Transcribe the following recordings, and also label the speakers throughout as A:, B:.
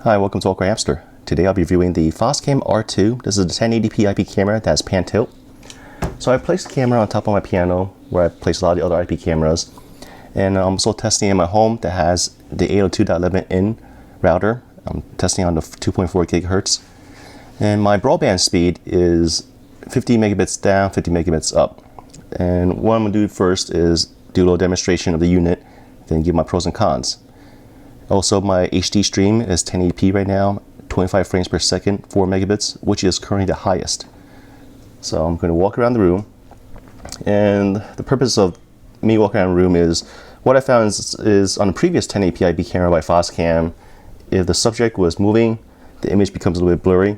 A: Hi, welcome to AwkwardHamster. Today I'll be reviewing the Foscam R2. This is the 1080p IP camera that has pan tilt. So I placed the camera on top of my piano where I place a lot of the other IP cameras. And I'm also testing in my home that has the 802.11n router. I'm testing on the 2.4 gigahertz. And my broadband speed is 50 megabits down, 50 megabits up. And what I'm going to do first is do a little demonstration of the unit, then give my pros and cons. Also, my HD stream is 1080p right now, 25 frames per second, 4 megabits, which is currently the highest. So I'm going to walk around the room, and the purpose of me walking around the room is, what I found is on the previous 1080p IP camera by Foscam, if the subject was moving, the image becomes a little bit blurry.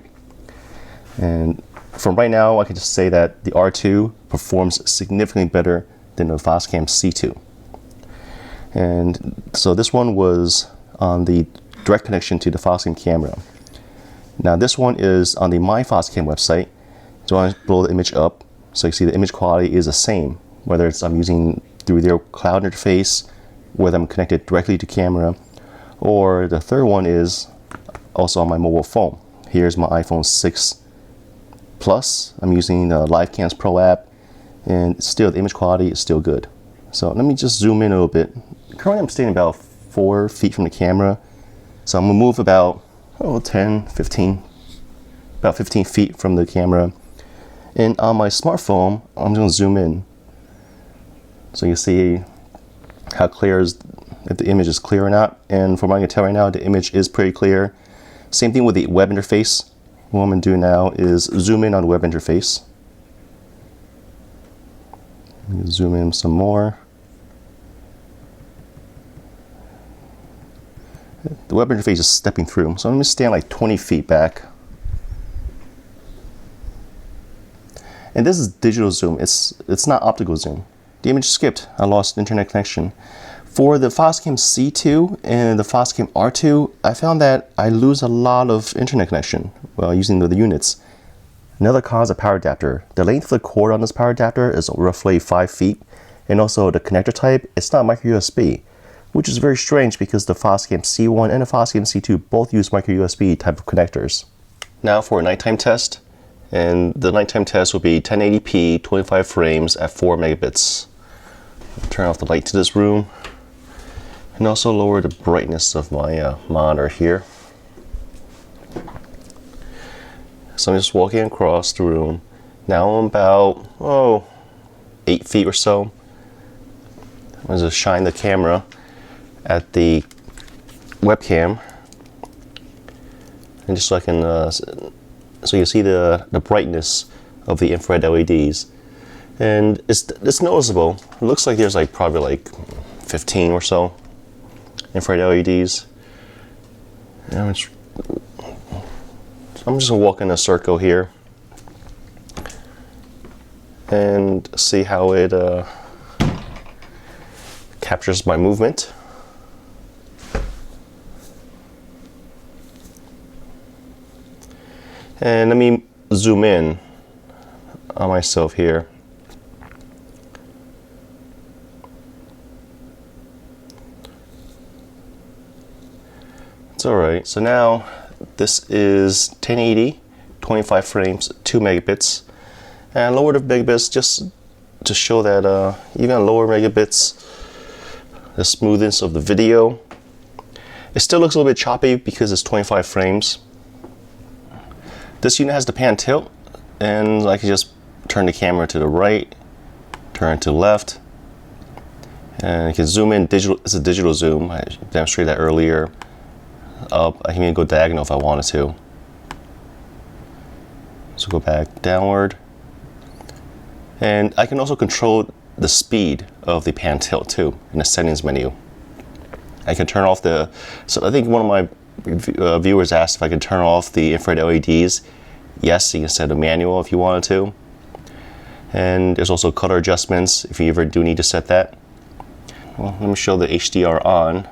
A: And from right now, I can just say that the R2 performs significantly better than the Foscam C2. And so this one was on the direct connection to the Foscam camera. Now this one is on the My Foscam website. So I blow the image up, so you see the image quality is the same, whether it's I'm using through their cloud interface, whether I'm connected directly to camera, or the third one is also on my mobile phone. Here's my iPhone 6 Plus. I'm using the LiveCams Pro app, and still the image quality is still good. So let me just zoom in a little bit. Currently I'm standing about 4 feet from the camera, so I'm gonna move about 15 feet from the camera. And on my smartphone, I'm gonna zoom in, so you see how clear if the image is clear or not. And from what I can tell right now, the image is pretty clear. Same thing with the web interface. What I'm gonna do now is zoom in on the web interface. Zoom in some more. The web interface is stepping through, so I'm going to stand like 20 feet back. And this is digital zoom, it's not optical zoom. The image skipped, I lost internet connection. For the Foscam C2 and the Foscam R2, I found that I lose a lot of internet connection while using the units. Another cause is a power adapter. The length of the cord on this power adapter is roughly 5 feet, and also the connector type, it's not micro USB. Which is very strange because the Foscam C1 and the Foscam C2 both use micro USB type of connectors. Now for a nighttime test, and the nighttime test will be 1080p, 25 frames at 4 megabits. Turn off the light to this room, and also lower the brightness of my monitor here. So I'm just walking across the room. Now I'm about 8 feet or so. I'm going to just shine the camera at the webcam, and just so I can so you see the brightness of the infrared LEDs, and it's noticeable. It looks like there's like probably like 15 or so infrared LEDs. And I'm just gonna walk in a circle here and see how it captures my movement. And let me zoom in on myself here. It's alright. So now this is 1080, 25 frames, 2 megabits. And lower the megabits just to show that even lower megabits, the smoothness of the video. It still looks a little bit choppy because it's 25 frames. This unit has the pan tilt, and I can just turn the camera to the right, turn it to the left, and I can zoom in digital. It's a digital zoom. I demonstrated that earlier. Up, I can even go diagonal if I wanted to. So go back downward, and I can also control the speed of the pan tilt too in the settings menu. I can turn off the. So I think one of my viewers asked if I could turn off the infrared LEDs. Yes, you can set a manual if you wanted to. And there's also color adjustments if you ever do need to set that. Well, let me show the HDR on.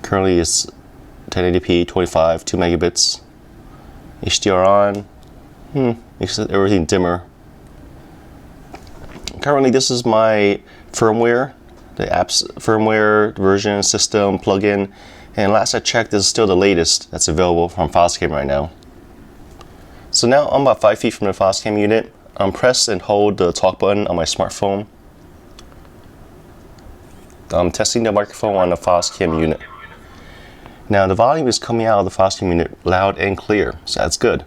A: Currently it's 1080p, 25, 2 megabits. HDR on. Makes everything dimmer. Currently this is my firmware, the app's firmware version system plugin, And last I checked, this is still the latest that's available from Foscam right now. So now I'm about 5 feet from the Foscam unit. Press and hold the talk button on my smartphone. I'm testing the microphone on the Foscam unit. Now the volume is coming out of the Foscam unit loud and clear, so that's good.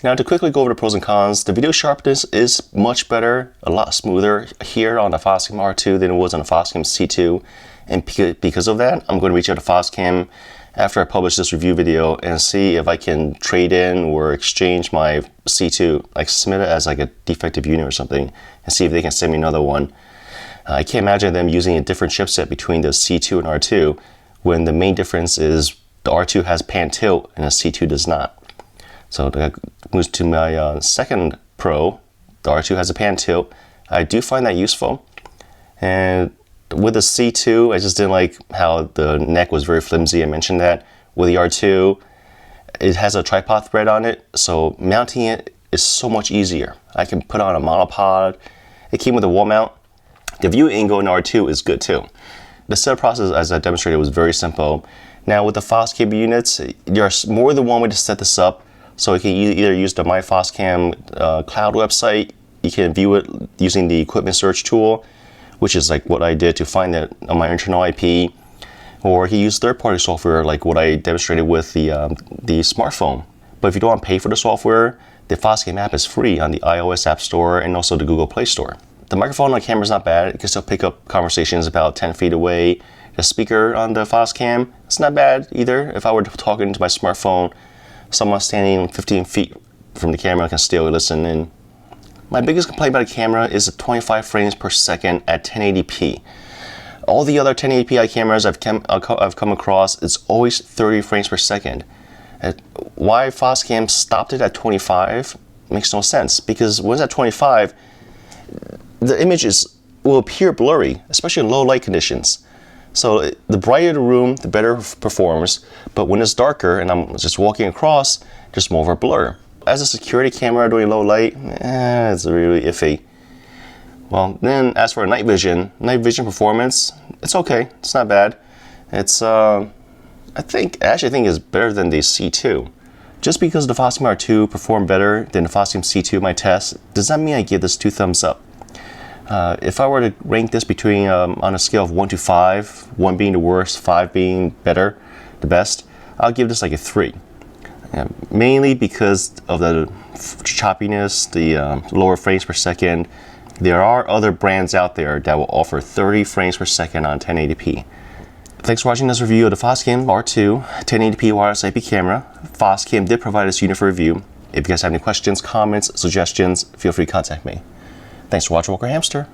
A: Now to quickly go over the pros and cons, the video sharpness is much better, a lot smoother here on the Foscam R2 than it was on the Foscam C2. And because of that, I'm going to reach out to Foscam after I publish this review video and see if I can trade in or exchange my C2, like submit it as like a defective unit or something, and see if they can send me another one. I can't imagine them using a different chipset between the C2 and R2 when the main difference is the R2 has pan tilt and the C2 does not. So that moves to my second pro. The R2 has a pan tilt. I do find that useful. And with the C2, I just didn't like how the neck was very flimsy. I mentioned that. With the R2, it has a tripod thread on it, so mounting it is so much easier. I can put on a monopod. It came with a wall mount. The view angle in R2 is good too. The setup process, as I demonstrated, was very simple. Now with the Foscam units, there's more than one way to set this up. So you can either use the My Foscam cloud website. You can view it using the equipment search tool, which is like what I did to find it on my internal IP. Or you can use third-party software like what I demonstrated with the smartphone. But if you don't want to pay for the software, the Foscam app is free on the iOS App Store and also the Google Play Store. The microphone on the camera is not bad. It can still pick up conversations about 10 feet away. The speaker on the Foscam, it's not bad either. If I were to talk into my smartphone, someone standing 15 feet from the camera can still listen in. My biggest complaint about the camera is the 25 frames per second at 1080p. All the other 1080p cameras I've come across, it's always 30 frames per second. Why Foscam stopped it at 25 makes no sense, because when it's at 25, the images will appear blurry, especially in low light conditions. So the brighter the room, the better it performs. But when it's darker and I'm just walking across, there's more of a blur. As a security camera during low light, it's really iffy. Well, then as for night vision performance, it's okay. It's not bad. It's I actually think it's better than the C2. Just because the Foscam R2 performed better than the Foscam C2 in my test, does that mean I give this 2 thumbs up? If I were to rank this between on a scale of 1 to 5, 1 being the worst, 5 being better, the best, I'll give this like a 3. Mainly because of the choppiness, the lower frames per second. There are other brands out there that will offer 30 frames per second on 1080p. Thanks for watching this review of the Foscam R2 1080p wireless IP camera. Foscam did provide this unit for review. If you guys have any questions, comments, suggestions, feel free to contact me. Thanks for watching AwkwardHamster.